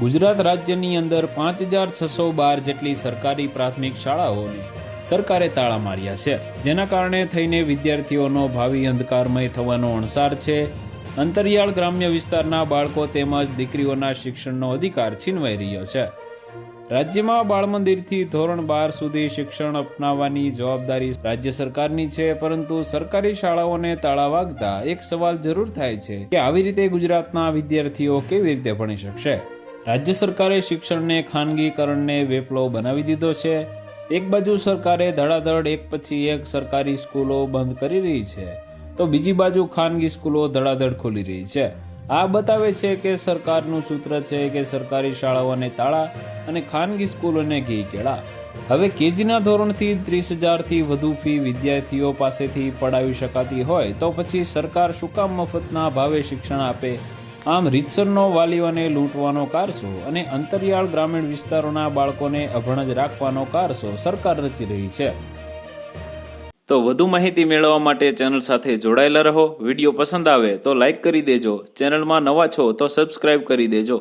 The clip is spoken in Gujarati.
ગુજરાત રાજ્યની અંદર 5612 જેટલી સરકારી પ્રાથમિક શાળાઓને સરકારે તાળા માર્યા છે, જેના કારણે થઈને વિદ્યાર્થીઓનો ભાવિ અંધકારમય થવાનો અણસાર છે. અંતરિયાળ ગ્રામ્ય વિસ્તારના બાળકો તેમજ દીકરીઓના શિક્ષણનો અધિકાર છીનવાઈ રહ્યો છે. રાજ્યમાં બાળમંદિરથી ધોરણ 12 સુધી શિક્ષણ અપનાવવાની જવાબદારી રાજ્ય સરકારની છે, પરંતુ સરકારી શાળાઓને તાળા વાગતા એક સવાલ જરૂર થાય છે કે આવી રીતે ગુજરાતના વિદ્યાર્થીઓ કેવી રીતે ભણી શકશે. રાજ્ય સરકારે શિક્ષણને ખાનગીકરણને વેપલો બનાવી દીધો છે. એક બાજુ સરકારે ધડાધડ એક પછી એક સરકારી સ્કૂલો બંધ કરી રહી છે, તો બીજી બાજુ ખાનગી સ્કૂલો ધડાધડ ખોલી રહી છે. આ બતાવે છે કે સરકારનું સૂત્ર છે કે સરકારી શાળાઓને તાળા અને ખાનગી સ્કૂલોને ઘી કેળા. હવે કેજીના ધોરણથી 30,000થી વધુ ફી વિદ્યાર્થીઓ પાસેથી પડાવી શકાતી હોય તો પછી સરકાર શું કામ મફતના ભાવે શિક્ષણ આપે? આમ રીતસરનો વાલીઓને લૂંટવાનો કારસો અને અંતરિયાળ ગ્રામીણ વિસ્તારોના બાળકોને અભણ જ રાખવાનો કારસો સરકાર રચી રહી છે. તો વધુ માહિતી મેળવવા માટે ચેનલ સાથે જોડાયેલા રહો. વિડીયો પસંદ આવે તો લાઈક કરી દેજો. ચેનલમાં નવા છો તો સબસ્ક્રાઇબ કરી દેજો.